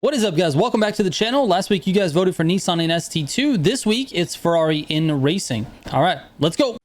What is up, guys? Welcome back to the channel. Last week you guys voted for Nissan in ST2. This week it's Ferrari in racing. All right, let's go.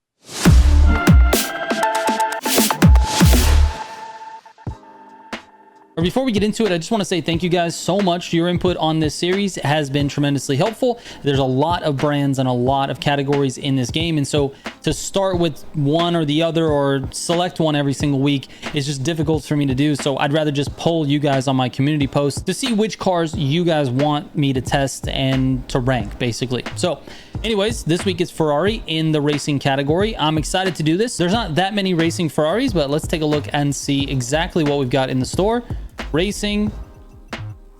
Before we get into it, I just want to say thank you guys so much. Your input on this series has been tremendously helpful. There's a lot of brands and a lot of categories in this game, and so to start with one or the other or select one every single week is just difficult for me to do. So I'd rather just poll you guys on my community post to see which cars you guys want me to test and to rank, basically. So anyways, this week it's Ferrari in the racing category. I'm excited to do this. There's not that many racing Ferraris, but let's take a look and see exactly what we've got in the store. Racing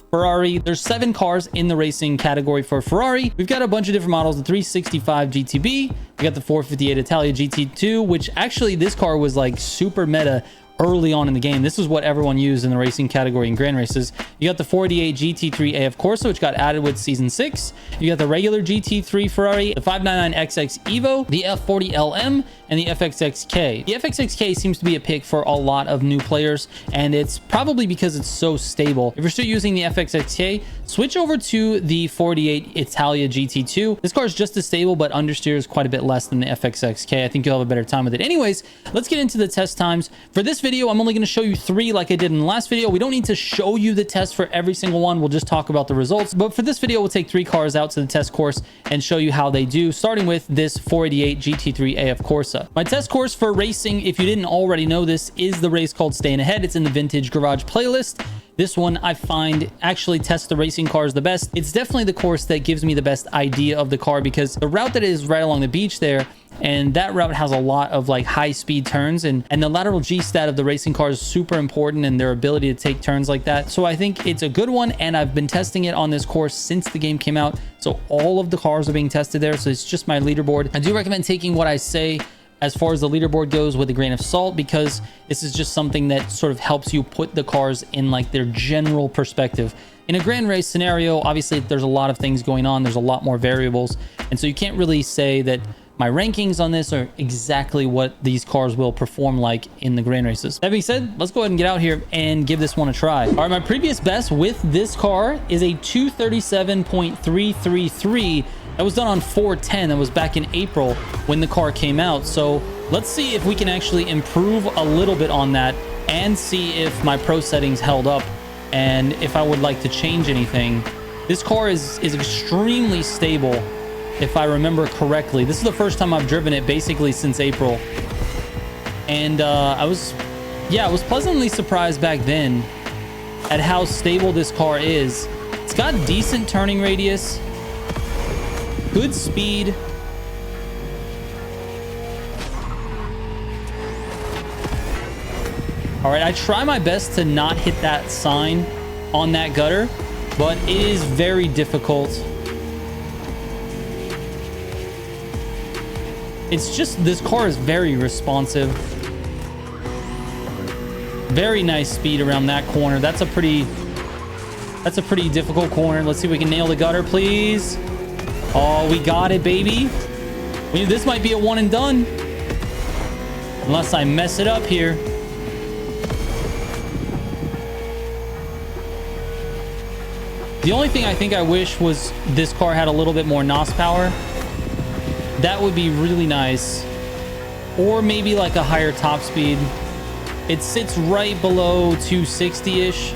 Ferrari. There's 7 cars in the racing category for Ferrari. We've got a bunch of different models. The 365 GTB, we got the 458 Italia GT2, which actually this car was like super meta early on in the game. This is what everyone used in the racing category in grand races. You got the 48 GT3 AF Corse, which got added with season 6. You got the regular GT3 Ferrari, the 599XX Evo, the F40 LM, and the FXX K. The FXX K seems to be a pick for a lot of new players, and it's probably because it's so stable. If you're still using the FXX K, switch over to the 48 Italia GT2. This car is just as stable, but understeers quite a bit less than the FXX K. I think you'll have a better time with it. Anyways, let's get into the test times. For this video, I'm only going to show you 3 like I did in the last video. We don't need to show you the test for every single one. We'll just talk about the results. But for this video, we'll take 3 cars out to the test course and show you how they do, starting with this 488 GT3 AF Corse. My test course for racing, if you didn't already know this, is the race called Staying Ahead. It's in the Vintage Garage playlist. This one I find actually tests the racing cars the best. It's definitely the course that gives me the best idea of the car, because the route that is right along the beach there, and that route has a lot of like high speed turns, and the lateral G stat of the racing car is super important, and their ability to take turns like that. So I think it's a good one, and I've been testing it on this course since the game came out. So all of the cars are being tested there. So it's just my leaderboard. I do recommend taking what I say as far as the leaderboard goes with a grain of salt, because this is just something that sort of helps you put the cars in like their general perspective. In a grand race scenario, obviously there's a lot of things going on. There's a lot more variables. And so you can't really say that my rankings on this are exactly what these cars will perform like in the grand races. That being said, let's go ahead and get out here and give this one a try. All right, my previous best with this car is a 237.333. That was done on 410. That was back in April when the car came out. So let's see if we can actually improve a little bit on that and see if my pro settings held up and if I would like to change anything. This car is extremely stable, if I remember correctly. This is the first time I've driven it basically since April. And I was pleasantly surprised back then at how stable this car is. It's got decent turning radius, good speed. All right, I try my best to not hit that sign on that gutter, but it is very difficult. It's just, this car is very responsive. Very nice speed around that corner. That's a pretty difficult corner. Let's see if we can nail the gutter, please. Oh, we got it, baby. This might be a one and done, unless I mess it up here. The only thing I think I wish was this car had a little bit more NOS power. That would be really nice. Or maybe like a higher top speed. It sits right below 260-ish.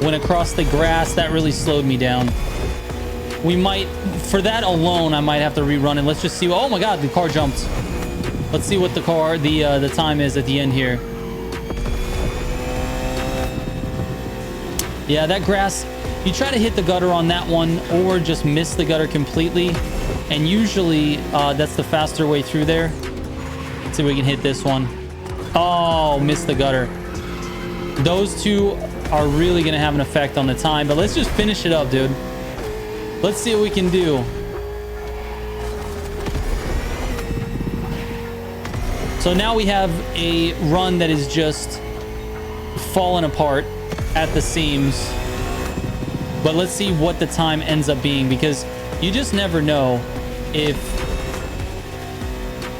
When across the grass, that really slowed me down. We might, for that alone, I might have to rerun it. Let's just see. Oh my God, the car jumped. Let's see what the time is at the end here. Yeah, that grass, you try to hit the gutter on that one or just miss the gutter completely. And usually that's the faster way through there. Let's see if we can hit this one. Oh, missed the gutter. Those two are really going to have an effect on the time. But let's just finish it up, dude. Let's see what we can do. So now we have a run that is just falling apart at the seams. But let's see what the time ends up being, because you just never know if,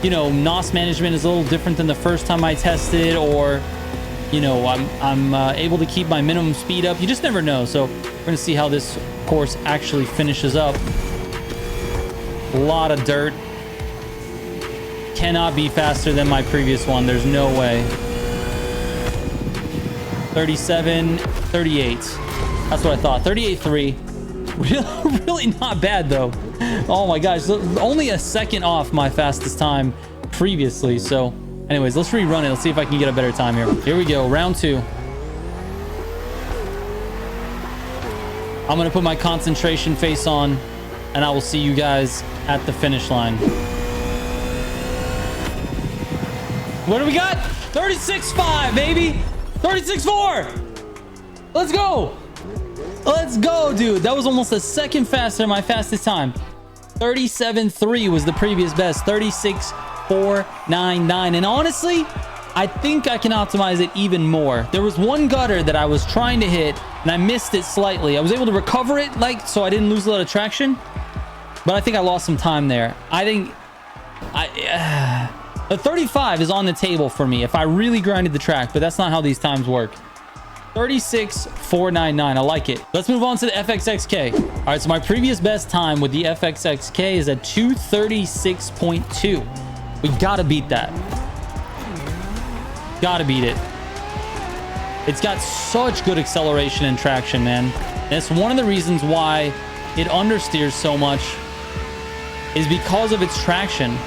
you know, NOS management is a little different than the first time I tested, or you know, I'm able to keep my minimum speed up. You just never know. So we're gonna see how this course actually finishes up. A lot of dirt. Cannot be faster than my previous one. There's no way. 37, 38. That's what I thought. 38.3. Really, really not bad though. Oh my gosh, only a second off my fastest time previously. So anyways, let's rerun it. Let's see if I can get a better time here. Here we go, round 2. I'm gonna put my concentration face on, and I will see you guys at the finish line. What do we got? 36.5, baby. 36.4. Let's go. Let's go, dude. That was almost a second faster than my fastest time. 37.3 was the previous best. 36.499. And honestly, I think I can optimize it even more. There was one gutter that I was trying to hit, and I missed it slightly. I was able to recover it, like, so I didn't lose a lot of traction. But I think I lost some time there. I think the 35 is on the table for me if I really grinded the track, but that's not how these times work. 36.499. I like it. Let's move on to the FXX K. All right, so my previous best time with the FXX K is at 236.2. We gotta beat that. Gotta beat it. It's got such good acceleration and traction, man. And it's one of the reasons why it understeers so much is because of its traction.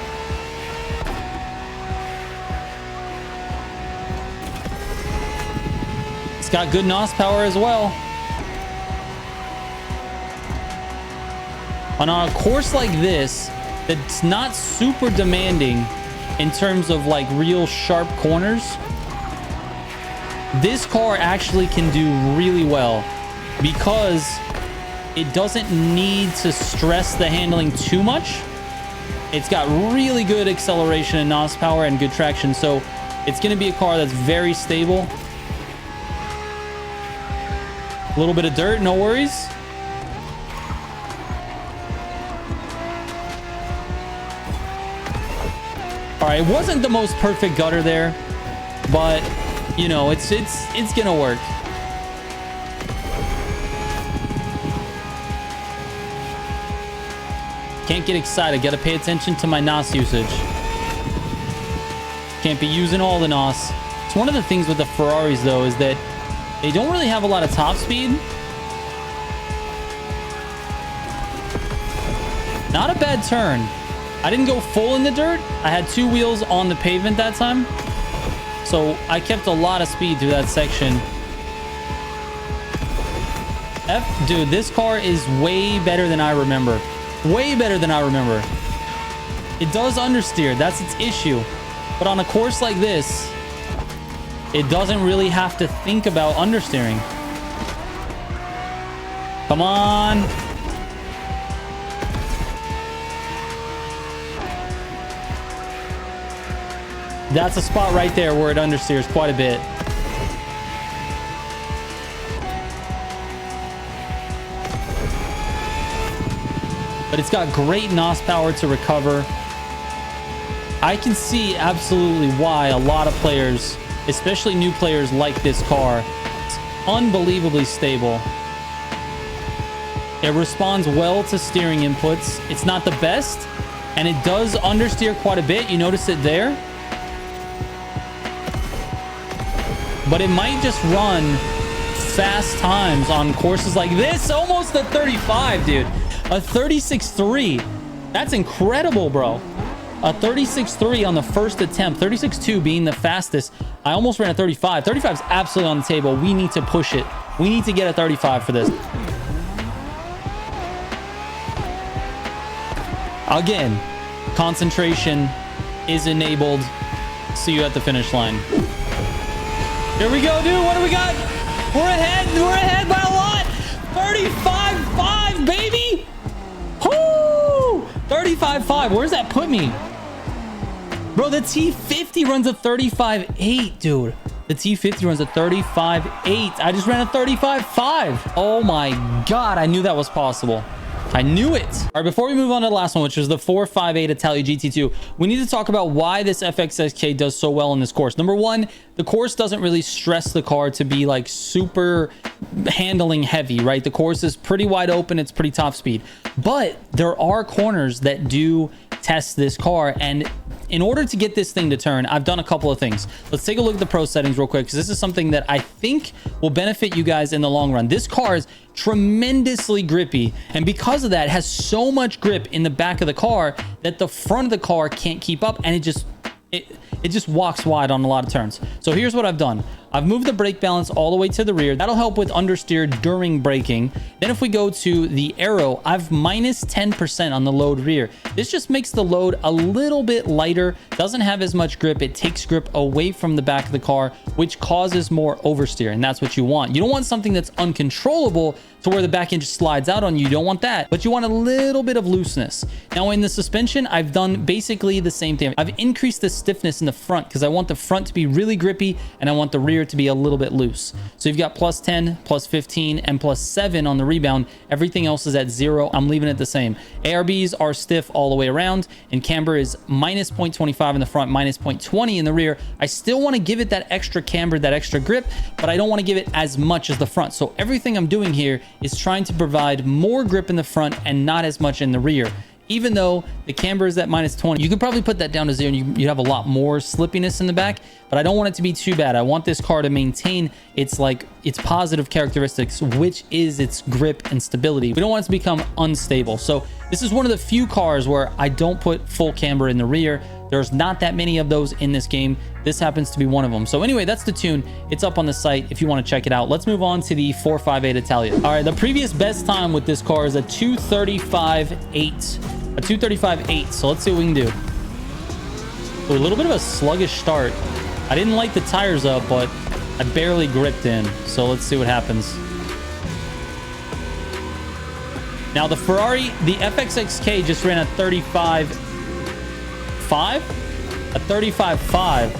It's got good NOS power as well. On a course like this, that's not super demanding in terms of like real sharp corners, this car actually can do really well because it doesn't need to stress the handling too much. It's got really good acceleration and NOS power and good traction. So it's going to be a car that's very stable. A little bit of dirt, no worries. All right, it wasn't the most perfect gutter there, but you know, it's gonna work. Can't get excited. Got to pay attention to my NOS usage. Can't be using all the NOS. It's one of the things with the Ferraris though is that they don't really have a lot of top speed. Not a bad turn. I didn't go full in the dirt. I had 2 wheels on the pavement that time. So I kept a lot of speed through that section. Dude, this car is way better than I remember. Way better than I remember. It does understeer. That's its issue. But on a course like this, it doesn't really have to think about understeering. Come on. That's a spot right there where it understeers quite a bit. But it's got great NOS power to recover. I can see absolutely why a lot of players, especially new players, like this car. It's unbelievably stable. It responds well to steering inputs. It's not the best, and it does understeer quite a bit. You notice it there. But it might just run fast times on courses like this. Almost a 35, dude. A 36.3. That's incredible, bro. A 36.3 on the first attempt. 36.2 being the fastest. I almost ran a 35. 35 is absolutely on the table. We need to push it. We need to get a 35 for this. Again, concentration is enabled. See you at the finish line. Here we go, dude. What do we got? We're ahead. We're ahead by a lot. 35.5, baby. Whoo! 35.5. Where's that put me? Bro, the T50 runs a 35.8, dude. The T50 runs a 35.8. I just ran a 35.5. Oh my God. I knew that was possible. I knew it. All right, before we move on to the last one, which is the 458 Italia GT2, we need to talk about why this FXX K does so well in this course. Number one, the course doesn't really stress the car to be like super handling heavy, right? The course is pretty wide open. It's pretty top speed, but there are corners that do test this car. And in order to get this thing to turn, I've done a couple of things. Let's take a look at the pro settings real quick, because this is something that I think will benefit you guys in the long run. This car is tremendously grippy, and because of that, it has so much grip in the back of the car that the front of the car can't keep up, and it just walks wide on a lot of turns. So here's what I've done. I've moved the brake balance all the way to the rear. That'll help with understeer during braking. Then if we go to the aero, I've minus 10% on the load rear. This just makes the load a little bit lighter, doesn't have as much grip. It takes grip away from the back of the car, which causes more oversteer, and that's what you want. You don't want something that's uncontrollable to where the back end just slides out on you. You don't want that, but you want a little bit of looseness. Now in the suspension, I've done basically the same thing. I've increased the stiffness in the front because I want the front to be really grippy and I want the rear to be a little bit loose. So you've got plus 10, plus 15, and plus 7 on the rebound. Everything else is at 0. I'm leaving it the same. ARBs are stiff all the way around, and camber is minus 0.25 in the front, minus 0.20 in the rear. I still want to give it that extra camber, that extra grip, but I don't want to give it as much as the front. So everything I'm doing here is trying to provide more grip in the front and not as much in the rear. Even though the camber is at minus 20, you could probably put that down to 0 and you'd have a lot more slippiness in the back, but I don't want it to be too bad. I want this car to maintain its positive characteristics, which is its grip and stability. We don't want it to become unstable. So this is one of the few cars where I don't put full camber in the rear. There's not that many of those in this game. This happens to be one of them. So anyway, that's the tune. It's up on the site if you want to check it out. Let's move on to the 458 Italia. All right, the previous best time with this car is a 2:35.8. A 2:35.8. So let's see what we can do. Ooh, a little bit of a sluggish start. I didn't light the tires up, but I barely gripped in. So let's see what happens. Now the Ferrari, the FXX K just ran a 35.5, a 35.5.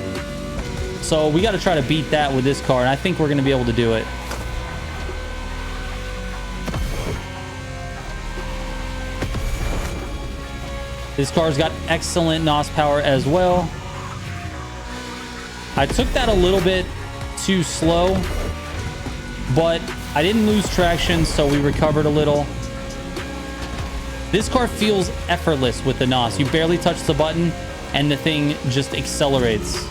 So we got to try to beat that with this car, and I think we're going to be able to do it. This car's got excellent NOS power as well. I took that a little bit too slow, but I didn't lose traction, so we recovered a little. This car feels effortless with the NOS. You barely touch the button and the thing just accelerates.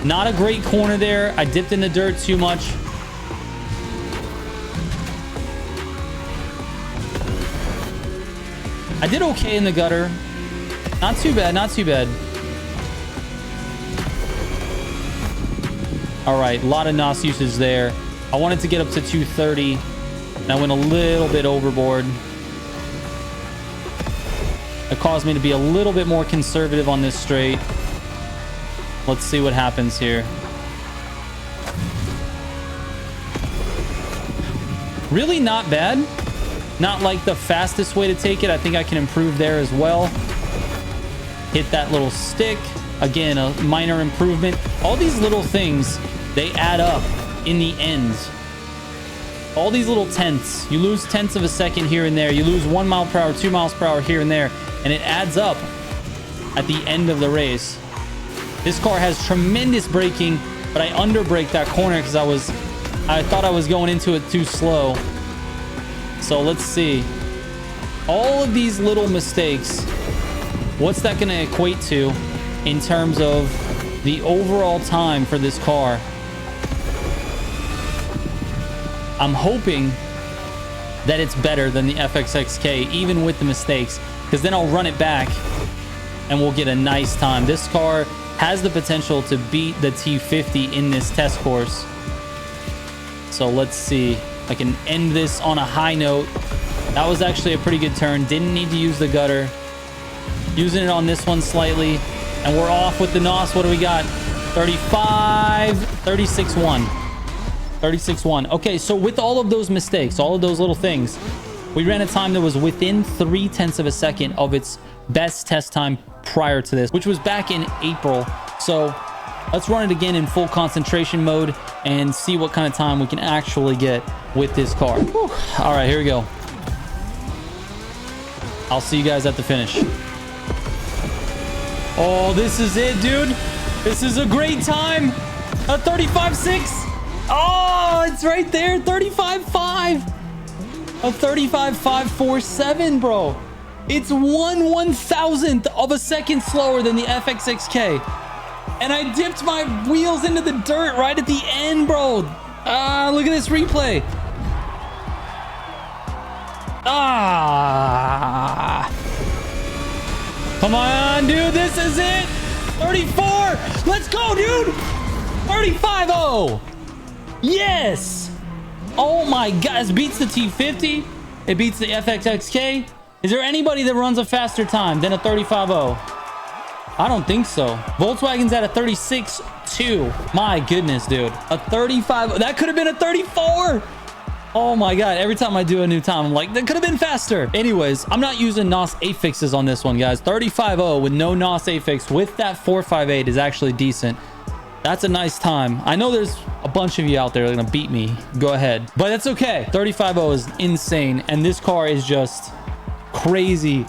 Not a great corner there. I dipped in the dirt too much. I did okay in the gutter. Not too bad, not too bad. All right, a lot of NOS usage there. I wanted to get up to 230, and I went a little bit overboard. It caused me to be a little bit more conservative on this straight. Let's see what happens here. Really not bad. Not like the fastest way to take it. I think I can improve there as well. Hit that little stick. Again, a minor improvement. All these little things, they add up in the end. All these little tenths. You lose tenths of a second here and there. You lose 1 mile per hour, 2 miles per hour here and there. And it adds up at the end of the race. This car has tremendous braking, but I underbraked that corner because I thought I was going into it too slow. So let's see. All of these little mistakes, what's that going to equate to in terms of the overall time for this car? I'm hoping that it's better than the FXX K, even with the mistakes, because then I'll run it back and we'll get a nice time. This car has the potential to beat the T50 in this test course. So let's see. I can end this on a high note. That was actually a pretty good turn. Didn't need to use the gutter. Using it on this one slightly. And we're off with the NOS. What do we got? 35, 36.1. 36.1. Okay, so with all of those mistakes, all of those little things, we ran a time that was within 0.3 of a second of its best test time prior to this, which was back in April. So let's run it again in full concentration mode and see what kind of time we can actually get with this car. Whew. All right, here we go. I'll see you guys at the finish. Oh, this is it, dude. This is a great time. A 35.6. Oh, it's right there. 35.5. A 35.547, bro. It's 1/1000th of a second slower than the FXX K. And I dipped my wheels into the dirt right at the end, bro. Ah, look at this replay. Ah. Come on, dude. This is it. 34. Let's go, dude. 35.0. Yes. Oh, my God. This beats the T50. It beats the FXX K. Is there anybody that runs a faster time than a 35.0? I don't think so. Volkswagen's at a 36.2. My goodness, dude. A 35. That could have been a 34. Oh my God. Every time I do a new time, I'm like, that could have been faster. Anyways, I'm not using NOS affixes on this one, guys. 35.0 with no NOS affix with that 458 is actually decent. That's a nice time. I know there's a bunch of you out there that are going to beat me. Go ahead. But that's okay. 35.0 is insane. And this car is just crazy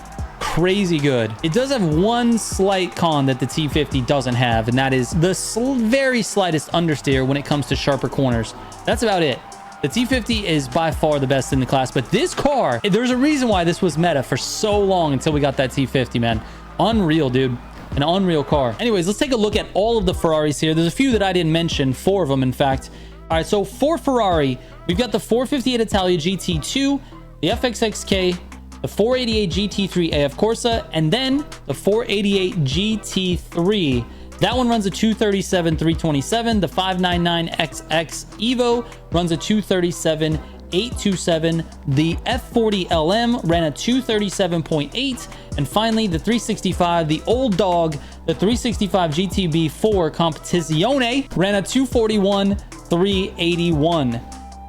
good. It does have one slight con that the T50 doesn't have, and that is the very slightest understeer when it comes to sharper corners. That's about it. The T50 is by far the best in the class, but this car, there's a reason why this was meta for so long until we got that T50, man. Unreal, dude. An unreal car. Anyways, let's take a look at all of the Ferraris here. There's a few that I didn't mention, 4 of them, in fact. All right, so for Ferrari, we've got the 458 Italia GT2, the FXX K, the 488 GT3 AF Corse, and then the 488 GT3. That one runs a 237 327. The 599XX Evo runs a 237 827. The F40 LM ran a 237.8. And finally, the 365, the old dog, the 365 GTB4 Competizione ran a 241 381.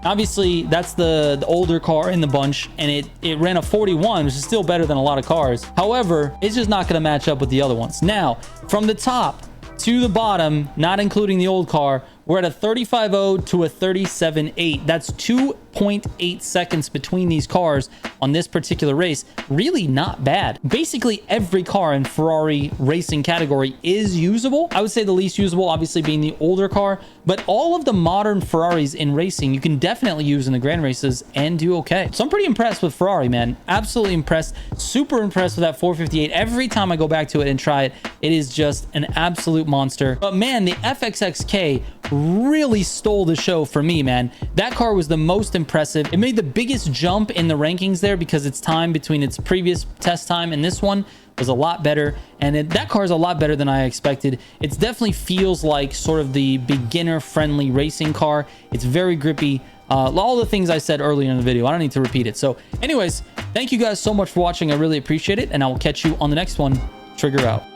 Obviously, that's the older car in the bunch, and it ran a 41, which is still better than a lot of cars. However, it's just not going to match up with the other ones. Now, from the top to the bottom, not including the old car, we're at a 35.0 to a 37.8. That's 2.8 seconds between these cars on this particular race. Really not bad. Basically, every car in Ferrari racing category is usable. I would say the least usable, obviously, being the older car. But all of the modern Ferraris in racing, you can definitely use in the grand races and do okay. So I'm pretty impressed with Ferrari, man. Absolutely impressed. Super impressed with that 458. Every time I go back to it and try it, it is just an absolute monster. But man, the FXX K really stole the show for me, man. That car was the most impressive. It made the biggest jump in the rankings there because its time between its previous test time and this one was a lot better, and that car is a lot better than I expected. It definitely feels like sort of the beginner friendly racing car. It's very grippy. All the things I said earlier in the video, I don't need to repeat it. So anyways, thank you guys so much for watching. I really appreciate it, and I will catch you on the next one. Trigger out.